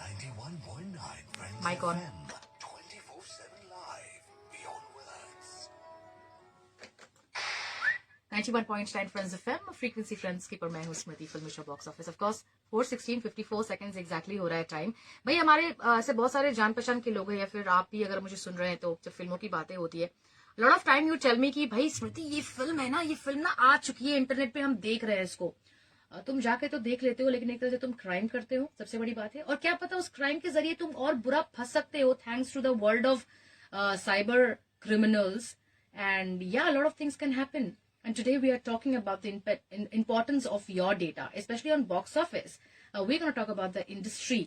91.9 Friends Mic on. FM, 24/7 live, beyond words. 91.9 Friends FM, Frequency Friends की पर मैं हूँ Smriti film show box office. Of course 4:16:54 seconds exactly हो रहा है टाइम. भाई हमारे ऐसे बहुत सारे जान पहचान के लोग हैं, या फिर आप भी अगर मुझे सुन रहे हैं तो जब फिल्मों की बातें होती है, lot of time you tell me कि भाई स्मृति ये फिल्म है ना, ये फिल्म ना आ चुकी है इंटरनेट पे, हम देख रहे हैं इसको. तुम जाके तो देख लेते हो, लेकिन एक तरह से तुम क्राइम करते हो, सबसे बड़ी बात है. और क्या पता उस क्राइम के जरिए तुम और बुरा फंस सकते हो, thanks to the world of cyber criminals. And a lot of things can happen. And today we are talking about the importance of your data, especially on box office. We're going to talk about the industry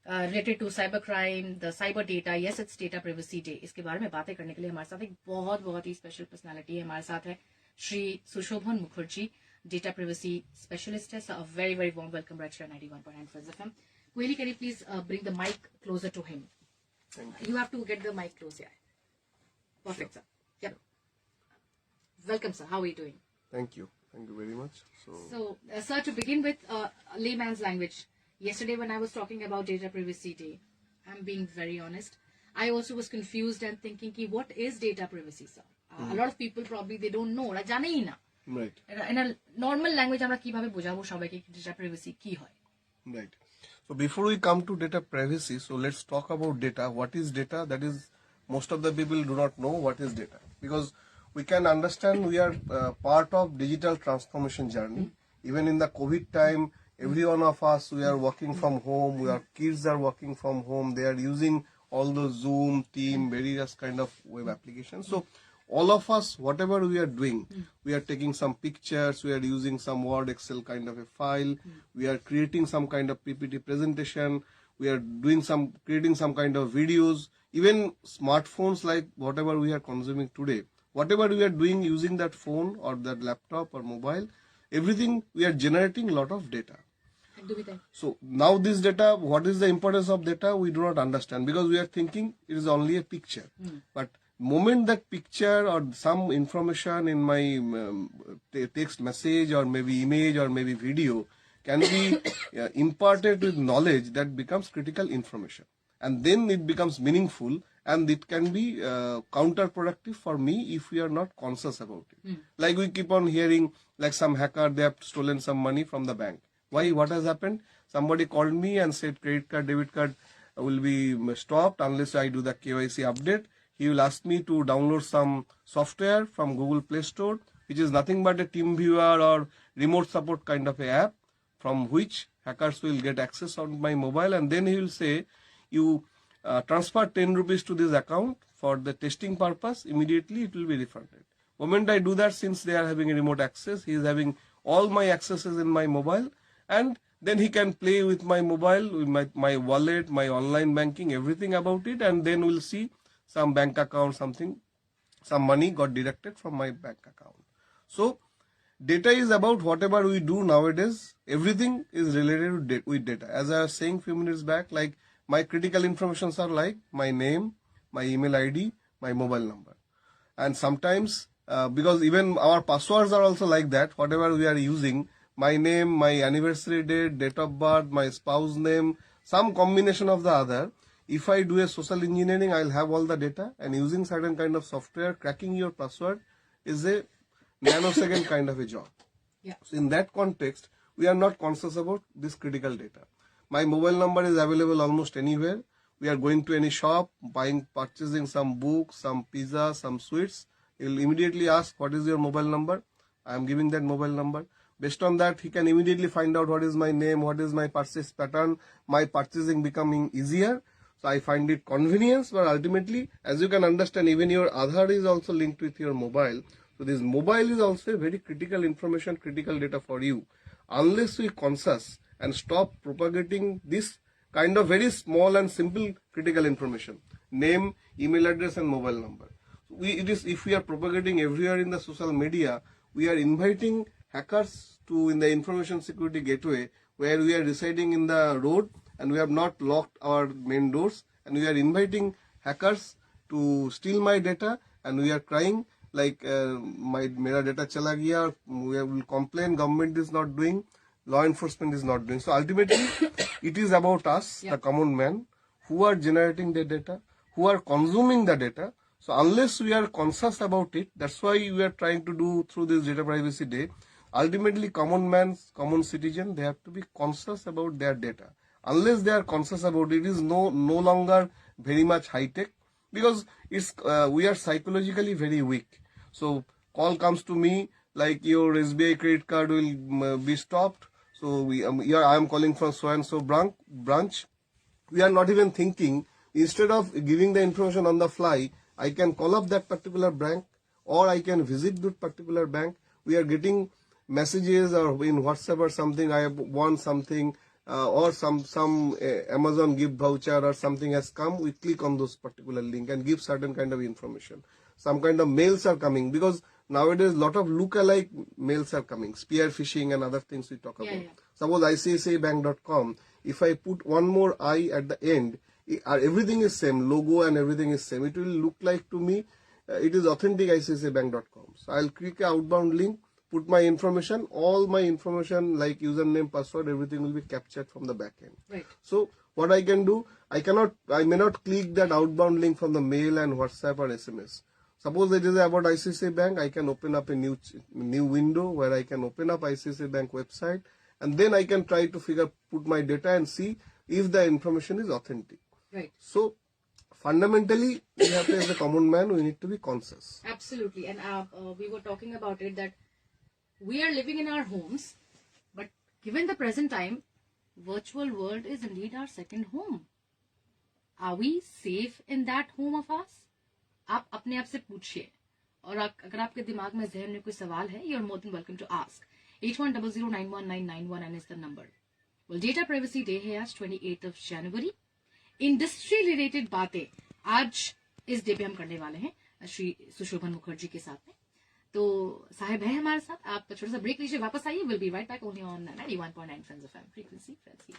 related to cybercrime, the cyber data. Yes, it's Data Privacy Day. इसके बारे में बातें करने के लिए हमारे साथ एक बहुत ही स्पेशल पर्सनालिटी है. हमारे साथ है Shri Sushobhan Mukherjee, data privacy specialist है. So a very warm welcome right here on 91.9 Friends FM. Really, can you please bring the mic closer to him? Thank you. You have to get the mic close, yeah. Perfect, sir. Yep. Welcome, sir. How are you doing? Thank you very much. So sir, to begin with, layman's language. Yesterday when I was talking about Data Privacy Day, I'm being very honest, I also was confused and thinking ki what is data privacy, sir? A lot of people probably they don't know, ওরা জানেই না. Right. In a normal language আমরা কিভাবে বোঝাবো সবাইকে data privacy কি হয়? Right. So before we come to data privacy, so let's talk about data. What is data? That is, most of the people do not know what is data, because we can understand we are part of digital transformation journey. Even in the COVID time, every one of us, we are working from home, our kids are working from home, they are using all those Zoom, Team, various kind of web applications. So all of us, whatever we are doing, we are taking some pictures, we are using some Word, Excel kind of a file, we are creating some kind of PPT presentation, we are creating some kind of videos, even smartphones, like whatever we are consuming today. Whatever we are doing using that phone or that laptop or mobile, everything we are generating a lot of data. So now this data, what is the importance of data? We do not understand, because we are thinking it is only a picture. But moment that picture or some information in my text message or maybe image or maybe video can be imparted with knowledge, that becomes critical information. And then it becomes meaningful, and it can be counterproductive for me if we are not conscious about it. Like we keep on hearing, like some hacker, they have stolen some money from the bank. Why? What has happened? Somebody called me and said credit card, debit card will be stopped unless I do the KYC update. He will ask me to download some software from Google Play Store, which is nothing but a team viewer or remote support kind of a app, from which hackers will get access on my mobile, and then he will say, you transfer 10 rupees to this account for the testing purpose, immediately it will be refunded. Moment I do that, since they are having a remote access, he is having all my accesses in my mobile, and then he can play with my mobile, with my wallet, my online banking, everything about it, and then we'll see some bank account, some money got deducted from my bank account. So data is about whatever we do nowadays, everything is related with data. As I was saying few minutes back, like my critical informations are like my name, my email ID, my mobile number. And sometimes, because even our passwords are also like that, whatever we are using, my name, my anniversary date of birth, my spouse name, some combination of the other. If I do a social engineering, I'll have all the data, and using certain kind of software, cracking your password is a nanosecond kind of a job. Yeah. So in that context, we are not conscious about this critical data. My mobile number is available almost anywhere. We are going to any shop, purchasing some books, some pizza, some sweets. He will immediately ask, what is your mobile number? I am giving that mobile number. Based on that, he can immediately find out what is my name, what is my purchase pattern, my purchasing becoming easier. So I find it convenience, but ultimately, as you can understand, even your Aadhaar is also linked with your mobile. So this mobile is also a very critical information, critical data for you. Unless we conscious and stop propagating this kind of very small and simple critical information, name, email address and mobile number. If we are propagating everywhere in the social media, we are inviting hackers to in the information security gateway, where we are residing in the road and we have not locked our main doors, and we are inviting hackers to steal my data, and we are crying like mera data chala gaya, we will complain, government is not doing. law enforcement is not doing. So ultimately, it is about us, the common man, who are generating the data, who are consuming the data. So unless we are conscious about it, that's why we are trying to do through this Data Privacy Day. Ultimately, common man, common citizen, they have to be conscious about their data. Unless they are conscious about it, it is no longer very much high tech, because it's we are psychologically very weak. So call comes to me like your SBI credit card will be stopped. So I am calling from so and so branch. We are not even thinking. Instead of giving the information on the fly, I can call up that particular bank, or I can visit that particular bank. We are getting messages or in WhatsApp or something, I have won something, or some Amazon gift voucher or something has come. We click on those particular link and give certain kind of information. Some kind of mails are coming, because nowadays lot of look-alike mails are coming, spear phishing and other things we talk about. Suppose ICICIbank.com, if I put one more I at the end, everything is same, logo and everything is same. It will look like to me it is authentic ICICIbank.com. So I'll click a outbound link, put my information, all my information like username, password, everything will be captured from the back end. Right. So what I can do, I may not click that outbound link from the mail and WhatsApp or SMS. Suppose it is about ICICI Bank, I can open up a new window where I can open up ICICI Bank website, and then I can try to put my data and see if the information is authentic. Right. So fundamentally, we have to, as a common man, we need to be conscious. Absolutely. And we were talking about it, that we are living in our homes, but given the present time, virtual world is indeed our second home. Are we safe in that home of ours? आप अपने आप से पूछिए, और अगर आपके दिमाग में जहन में कोई सवाल है, you're more than welcome to ask. 8100911991 and is the number. Well, Data Privacy Day है आज 28th of January. Industry related बातें आज इस डे पे हम करने वाले हैं श्री सुशोभन मुखर्जी के साथ में. तो साहब है हमारे साथ, आप छोटा सा ब्रेक लीजिए, वापस आइए. Will be right back only on 91.9 Friends FM frequency friends की.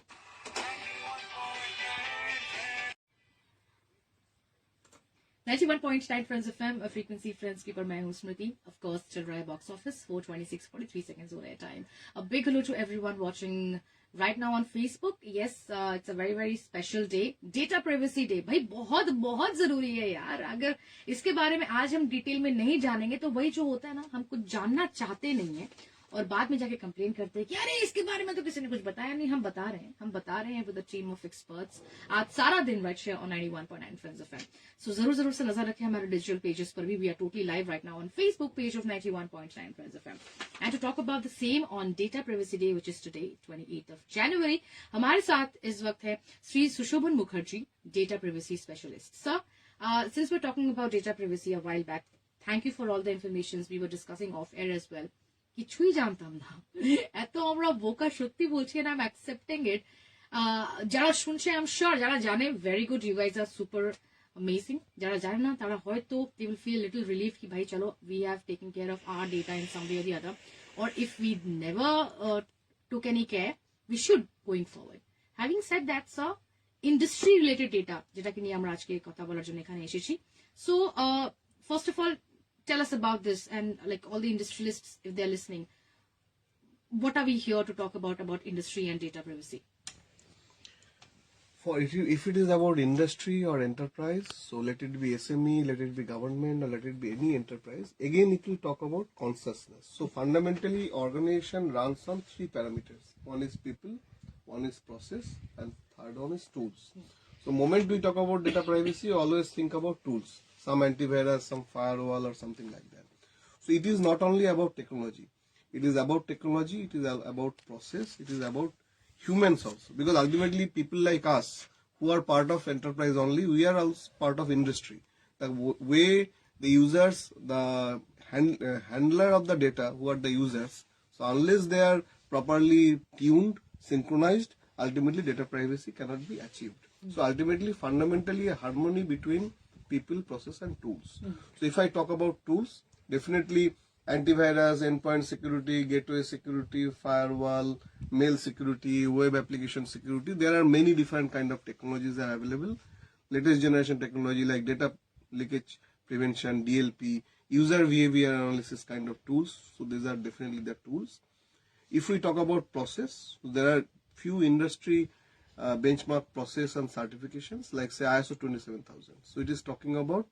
91.9 फ्रेंड्स एफएम फ्रीक्वेंसी फ्रेंड्स की पर मैं हूं स्मृति. ऑफ कोर्स चल रहा है बॉक्स ऑफिस, 4:26:43 सेकंड्स हो रहे हैं time. A big hello to everyone watching right now on Facebook. Yes, it's a very very special day, Data Privacy Day. भाई बहुत बहुत जरूरी है यार. अगर इसके बारे में आज हम डिटेल में नहीं जानेंगे तो वही जो होता है ना, हम कुछ जानना चाहते नहीं है और बाद में जाके कंप्लेन करते हैं कि अरे इसके बारे में तो किसी ने कुछ बताया नहीं. हम बता रहे हैं with a team of experts आज सारा दिन right share on 91.9 Friends FM. So जरूर से नजर रखें हमारे डिजिटल पेजेस पर भी. We are totally live right now on Facebook page of 91.9 Friends FM. And to talk about the same on data privacy day which is today 28th of January, हमारे साथ इस वक्त है Shri Sushobhan Mukherjee, data privacy specialist. Sir, since we're talking about data privacy a while back, thank you for all the information we were discussing off air as well. কিছুই জানতাম না, এত আমরা বোকা সত্যি বলছি, and I'm accepting it. যারা শুনছে আই এম শিওর যারা জানে very good, you guys are super amazing. যারা জানে না তারা হয়তো they will feel little relief কি ভাই চলো we have taken care of our data in some way or the other, or if we never took any care, we should going forward. Having said that, sir, industry related data যেটা কি নিয়ে আমরা আজকে কথা বলার জন্য এখানে এসেছি. So first of all, tell us about this, and like all the industrialists, if they're listening, what are we here to talk about industry and data privacy? If it is about industry or enterprise, so let it be SME, let it be government, or let it be any enterprise, again it will talk about consciousness. So fundamentally, organization runs on 3 parameters. One is people, one is process, and third one is tools. So moment we talk about data privacy, always think about tools. Some antivirus, some firewall or something like that. So it is not only about technology. It is about technology, it is about process, it is about humans also. Because ultimately people like us who are part of enterprise only, we are also part of industry. The way the users, the handler of the data, who are the users, so unless they are properly tuned, synchronized, ultimately data privacy cannot be achieved. So ultimately, fundamentally a harmony between people, process and tools. So if I talk about tools, definitely antivirus, endpoint security, gateway security, firewall, mail security, web application security, there are many different kind of technologies that are available. Latest generation technology like data leakage prevention, DLP, user behavior analysis kind of tools. So these are definitely the tools. If we talk about process, there are few industry benchmark process and certifications, like say ISO 27000. So it is talking about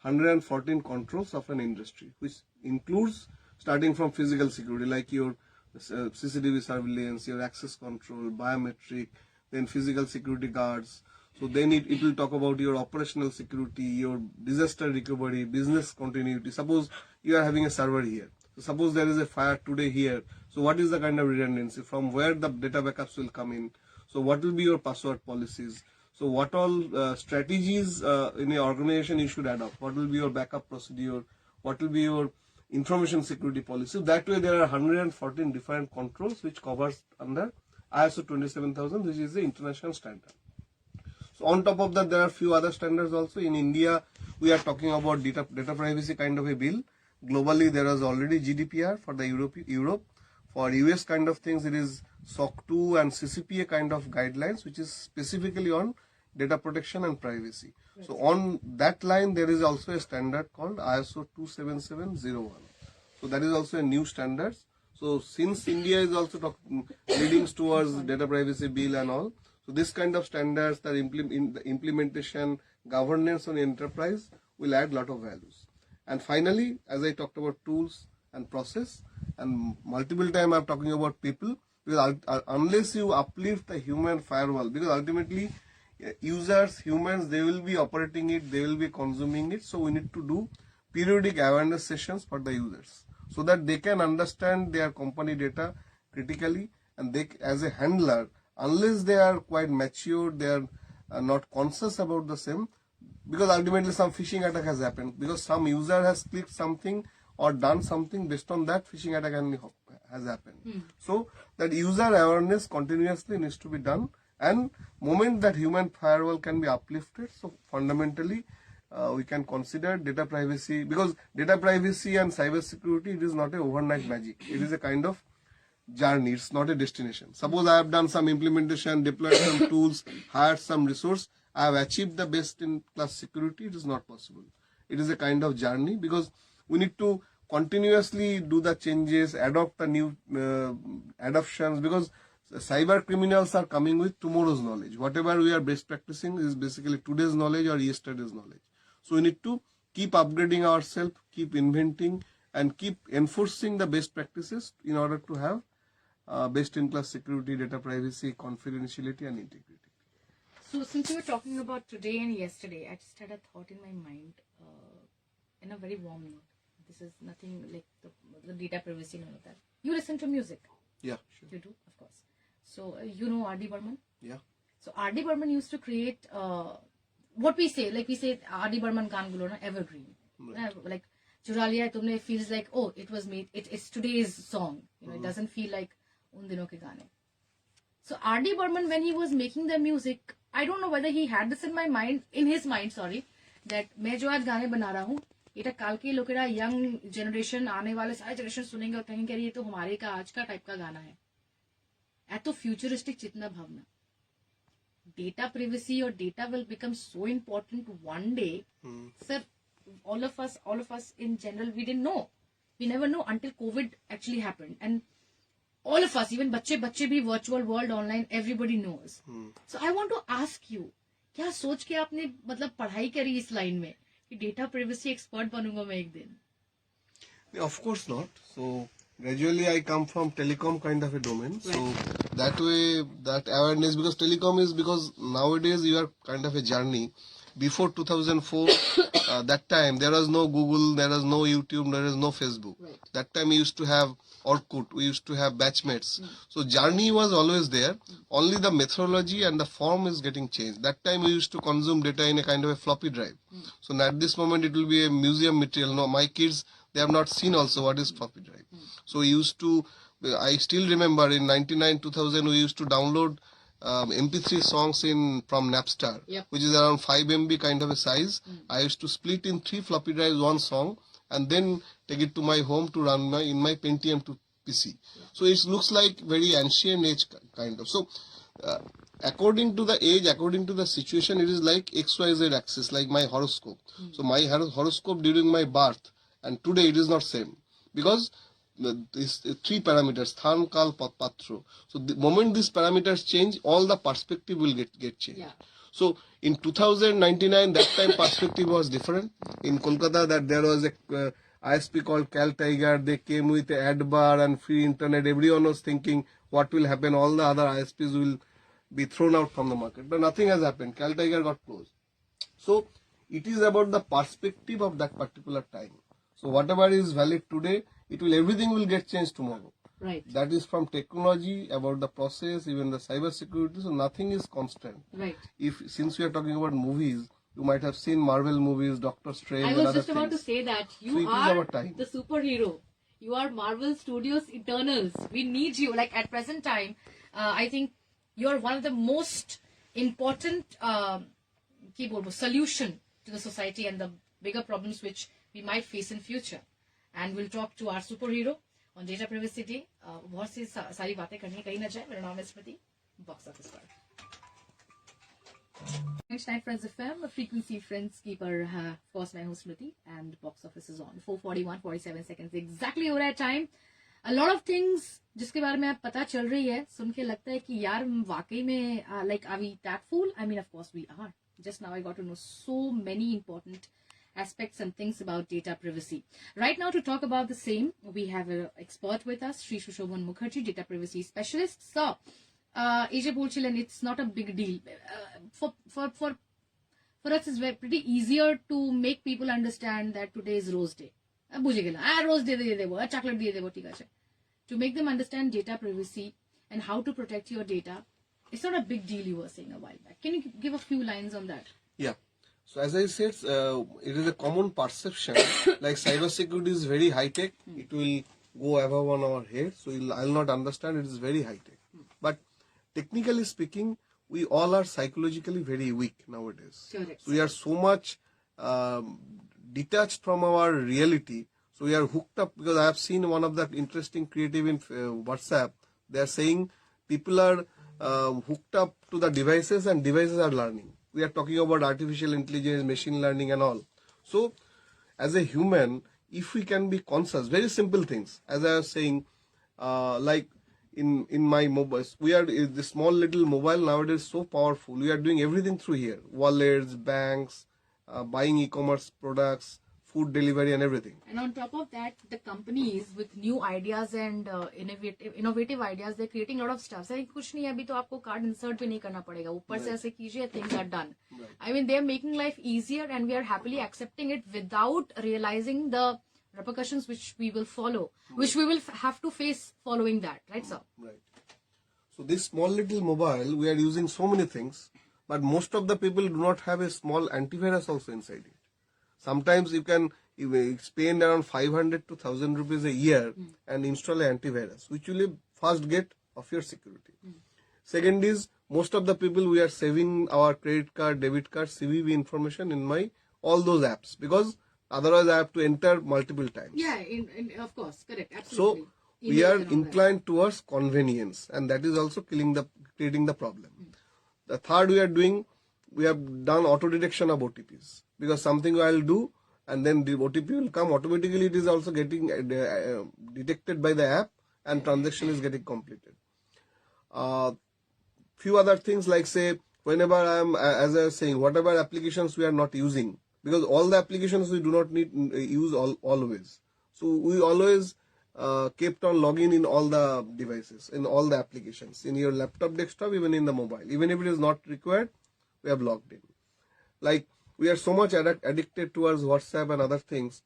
114 controls of an industry, which includes starting from physical security, like your CCTV surveillance, your access control, biometric, then physical security guards. So then it will talk about your operational security, your disaster recovery, business continuity. Suppose you are having a server here. So suppose there is a fire today here. So what is the kind of redundancy? From where the data backups will come in? So what will be your password policies? So what all strategies in an organization you should adopt? What will be your backup procedure? What will be your information security policy? That way there are 114 different controls which covers under ISO 27000, which is the international standard. So on top of that, there are few other standards also. In India, we are talking about data privacy kind of a bill. Globally, there is already GDPR for the Europe. For US kind of things, it is SOC 2 and CCPA kind of guidelines, which is specifically on data protection and privacy. Right. So on that line, there is also a standard called ISO 27701. So that is also a new standard. So since India is also leading towards data privacy bill and all, so this kind of standards, that implementation, governance on enterprise will add lot of values. And finally, as I talked about tools and process, and multiple time I'm talking about people, because unless you uplift the human firewall, because ultimately users, humans, they will be operating it, they will be consuming it. So we need to do periodic awareness sessions for the users, so that they can understand their company data critically, and they, as a handler, unless they are quite mature, they are not conscious about the same, because ultimately some phishing attack has happened, because some user has clicked something or done something, based on that phishing attack has happened. So that user awareness continuously needs to be done, and moment that human firewall can be uplifted, so fundamentally we can consider data privacy, because data privacy and cyber security, it is not a overnight magic. It is a kind of journey, it's not a destination. Suppose I have done some implementation, deployed some tools, hired some resource, I have achieved the best in class security. It is not possible. It is a kind of journey, because we need to continuously do the changes, adopt the new adoptions, because cyber criminals are coming with tomorrow's knowledge. Whatever we are best practicing is basically today's knowledge or yesterday's knowledge. So we need to keep upgrading ourselves, keep inventing, and keep enforcing the best practices in order to have best-in-class security, data privacy, confidentiality, and integrity. So since you were talking about today and yesterday, I just had a thought in my mind in a very warm note. This is nothing like the data privacy and all of that. You listen to music. Yeah, sure. You do, of course. So you know R.D. Burman? Yeah. So R.D. Burman used to create what we say, like we say R.D. Burman gaan gulo na evergreen. Right. Like Chura liya hai tumne feels like, oh, it was made, it's today's song. You know, it doesn't feel like un dino ke gaane. So R.D. Burman, when he was making the music, I don't know whether he had this in his mind, that मैं जो आज गाने बना रहा हूँ, ये काल के लोकेरा young generation आने वाले सारे generation सुनेंगे और कहेंगे ये तो हमारे का आज का type का गाना है. ऐतो futuristic चितना Bhavna. Data privacy or data will become so important one day. Sir, all of us in general, we didn't know. We never know until COVID actually happened. And all of us, even बच्चे भी virtual world online, everybody knows. So I want to ask you, क्या सोच के आपने मतलब पढ़ाई करी इस लाइन में कि data privacy expert बनूंगा मैं एक दिन? Of course not. So gradually I come from telecom kind of a domain. Right. So that way, that awareness, because telecom is, because nowadays you are kind of a journey. Before 2004, that time there was no Google, there was no YouTube, there was no Facebook. Right. That time we used to have Orkut, we used to have batchmates. So journey was always there. Only the methodology and the form is getting changed. That time we used to consume data in a kind of a floppy drive. So at this moment it will be a museum material. No, my kids, they have not seen also what is floppy drive. So we used to, I still remember in 99, 2000, we used to download MP3 songs from Napster, which is around 5 MB kind of a size. I used to split in 3 floppy drives, one song, and then take it to my home to run in my Pentium 2 PC. So it looks like very ancient age kind of. So according to the age, according to the situation, it is like XYZ axis, like my horoscope. So my horoscope during my birth and today it is not same, because these three parameters, Than, Kal, Patro. So the moment these parameters change, all the perspective will get changed. Yeah. So in 2099, that time perspective was different. In Kolkata, that there was a ISP called Cal Tiger. They came with a ad bar and free internet. Everyone was thinking what will happen. All the other ISPs will be thrown out from the market. But nothing has happened. Cal Tiger got closed. So it is about the perspective of that particular time. So whatever is valid today, everything will get changed tomorrow. Right. That is from technology, about the process, even the cyber security. So nothing is constant. Right. Since we are talking about movies, you might have seen Marvel movies, Doctor Strange. I and was other just about to things. say that So you it is are our time. the superhero. You are Marvel Studios Eternals. We need you. Like at present time, I think you are one of the most important solution to the society and the bigger problems which we might face in future. And we'll talk to our superhero on Data Privacy Day. बहुत सी सारी बातें करनी कहीं ना जाए. मेरा नाम है स्मृति. बॉक्स ऑफिस पर. Night Friends FM, frequency friends की पर of course मैं हूँ स्मृति and box office is on 4:41:47 seconds exactly हो रहा है time. A lot of things जिसके बारे में आप पता चल रही है सुन के लगता है कि यार वाकई में like are we that fool? I mean of course we are. Just now I got to know so many important aspects and things about data privacy. Right now to talk about the same, we have an expert with us, Shri Sushoban Mukherjee, data privacy specialist. So, AJ Bolchilan, it's not a big deal. For us, it's pretty easier to make people understand that today is Rose Day. Rose Day, chocolate Day. To make them understand data privacy and how to protect your data, it's not a big deal, you were saying a while back. Can you give a few lines on that? Yeah. So as I said, it is a common perception like cybersecurity is very high tech. It will go above on our head. So I'll not understand it is very high tech. But technically speaking, we all are psychologically very weak nowadays. Correct. So we are so much detached from our reality. So we are hooked up, because I have seen one of that interesting creative in WhatsApp. They are saying people are hooked up to the devices and devices are learning. We are talking about artificial intelligence, machine learning and all. So as a human, if we can be conscious, very simple things, as I was saying, like in my mobiles, the small little mobile nowadays is so powerful. We are doing everything through here, wallets, banks, buying e-commerce products, food delivery and everything. And on top of that, the companies with new ideas and innovative ideas, they're creating a lot of stuff. So, कुछ नहीं है अभी तो आपको card insert भी नहीं करना पड़ेगा. ऊपर से ऐसे कीजिए, things are done. Right. I mean, they're making life easier, and we are happily accepting it without realizing the repercussions which we will follow, which we will have to face following that. Right, sir? Right. So this small little mobile, we are using so many things, but most of the people do not have a small antivirus also inside it. Sometimes you can spend around 500 to 1,000 rupees a year and install an antivirus, which will first get of your security. Second is, most of the people, we are saving our credit card, debit card, CVV information in all those apps, because otherwise I have to enter multiple times. Yeah, of course, correct, absolutely. So we are inclined towards convenience, and that is also creating the problem. The third we have done auto detection of OTPs, because something I'll do and then the OTP will come automatically. It is also getting detected by the app, and transaction is getting completed. Few other things, like say, whenever as I was saying, whatever applications we are not using, because all the applications we do not need use always. So we always kept on logging in all the devices, in all the applications, in your laptop, desktop, even in the mobile. Even if it is not required, we have logged in. Like, we are so much addicted towards WhatsApp and other things.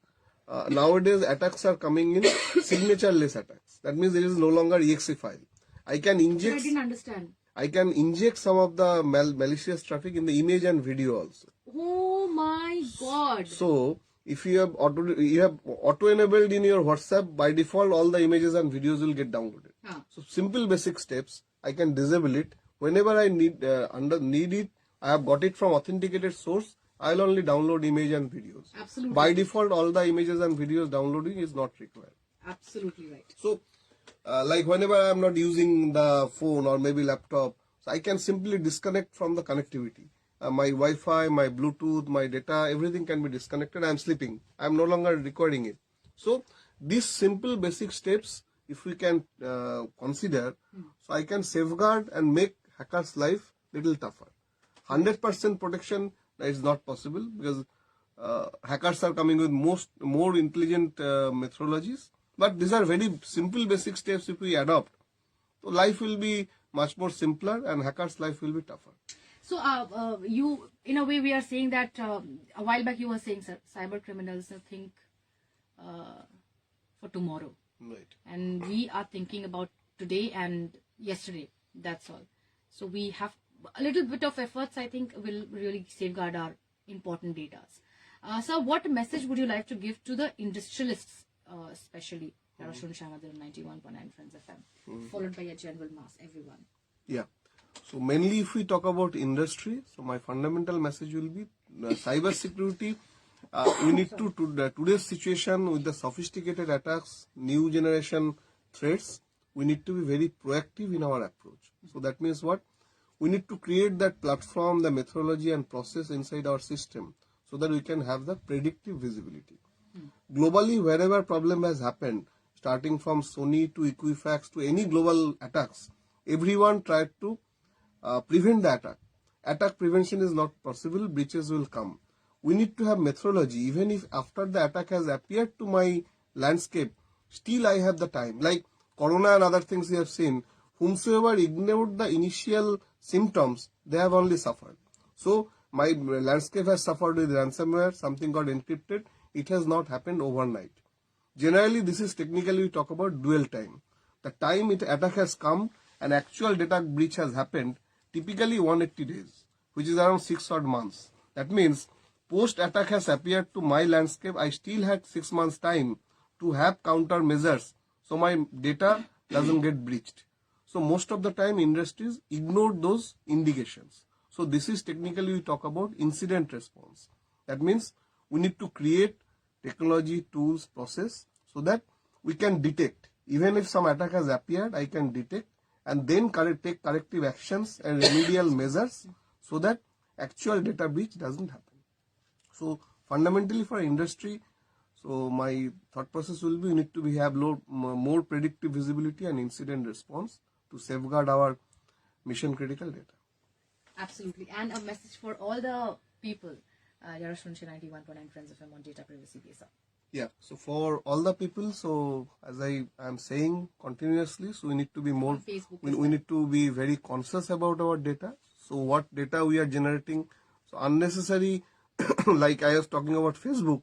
Nowadays, attacks are coming in signature-less attacks. That means there is no longer exe file. I can inject. I didn't understand. I can inject some of the malicious traffic in the image and video also. Oh my God! So if you have auto enabled in your WhatsApp, by default all the images and videos will get downloaded. So simple basic steps. I can disable it whenever I need it. I have got it from authenticated source. I'll only download image and videos. Absolutely. By default, all the images and videos downloading is not required. Absolutely right. So, like whenever I'm not using the phone or maybe laptop, so I can simply disconnect from the connectivity. My Wi-Fi, my Bluetooth, my data, everything can be disconnected. I'm sleeping. I'm no longer recording it. So, these simple basic steps, if we can consider, so I can safeguard and make hackers' life little tougher. 100% protection is not possible because hackers are coming with more intelligent methodologies. But these are very simple basic steps if we adopt. So life will be much more simpler and hackers' life will be tougher. So you, in a way, we are saying that a while back you were saying, sir, cyber criminals think for tomorrow. Right. And we are thinking about today and yesterday. That's all. So we have a little bit of efforts, I think, will really safeguard our important data. So what message would you like to give to the industrialists, especially Yarashun Shamadar 91.9 Friends FM, followed by a general mass, everyone? Yeah. So mainly if we talk about industry, so my fundamental message will be cyber security. We need to today's situation with the sophisticated attacks, new generation threats, we need to be very proactive in our approach. So that means what? We need to create that platform, the methodology and process inside our system so that we can have the predictive visibility. Globally, wherever problem has happened, starting from Sony to Equifax to any global attacks, everyone tried to prevent the attack. Attack prevention is not possible, breaches will come. We need to have methodology, even if after the attack has appeared to my landscape, still I have the time. Like Corona and other things we have seen, whomsoever ignored the initial symptoms, they have only suffered. So my landscape has suffered with ransomware, something got encrypted, it has not happened overnight. Generally, this is technically we talk about dwell time. The time attack has come and actual data breach has happened, typically 180 days, which is around 6 odd months. That means post-attack has appeared to my landscape, I still had 6 months time to have countermeasures so my data doesn't get breached. So most of the time industries ignored those indications. So this is technically we talk about incident response. That means we need to create technology, tools, process so that we can detect. Even if some attack has appeared, I can detect and then take corrective actions and remedial measures so that actual data breach doesn't happen. So fundamentally for industry, so my thought process will be we need to have more predictive visibility and incident response to safeguard our mission critical data. Absolutely. And a message for all the people, Yarashun 91.9 Friends FM on data privacy base. Yeah, so for all the people, so as I am saying continuously, so we need to be more, we need to be very conscious about our data. So what data we are generating, so unnecessary, like I was talking about Facebook,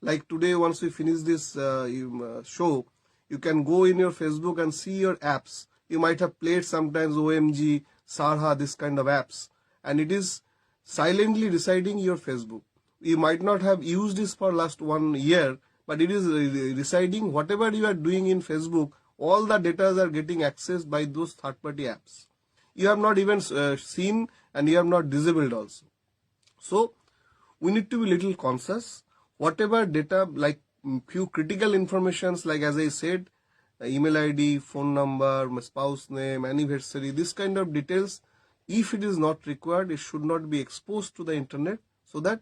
like today once we finish this show, you can go in your Facebook and see your apps. You might have played sometimes OMG, Sarha, this kind of apps, and it is silently residing your Facebook. You might not have used this for last 1 year, but it is residing. Whatever you are doing in Facebook, all the data are getting accessed by those third-party apps. You have not even seen and you have not disabled also. So we need to be little conscious. Whatever data, like few critical informations, like as I said, email ID, phone number, my spouse name, anniversary, this kind of details, if it is not required, it should not be exposed to the internet so that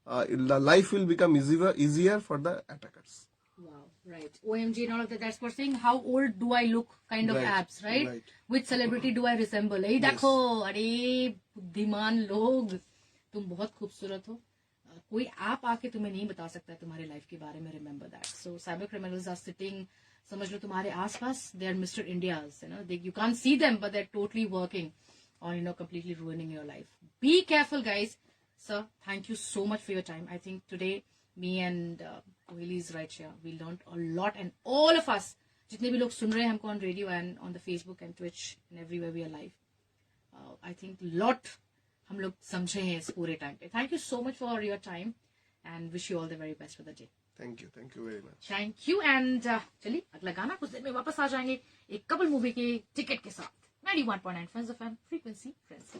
the life will become easier for the attackers. Wow, right. OMG and all of that, that's for saying how old do I look kind of apps, right? Which celebrity do I resemble? Hey, देखो, अरे बुद्धिमान लोग, तुम बहुत खूबसूरत हो. कोई app आके तुम्हें नहीं बता सकता है तुम्हारे लाइफ के बारे में. Remember that. So cyber criminals are sitting, समझ लो तुम्हारे आसपास, they are Mr. Indias, you know, you can't see them, but they're totally working on, you know, completely ruining your life. Be careful, guys. Sir, thank you so much for your time. I think today, me and Kohli is right here. We learned a lot, and all of us, जितने भी लोग सुन रहे हैं हमको on radio and on the Facebook and Twitch and everywhere we are live, I think lot हम लोग समझे हैं इस पूरे टाइम पे. Thank you so much for your time and wish you all the very best for the day. Thank you very much. Thank you and चलिए अगला गाना कुछ देर में वापस आ जाएंगे एक कपल मूवी के टिकट के साथ. 91.9 Friends FM, frequency Friends.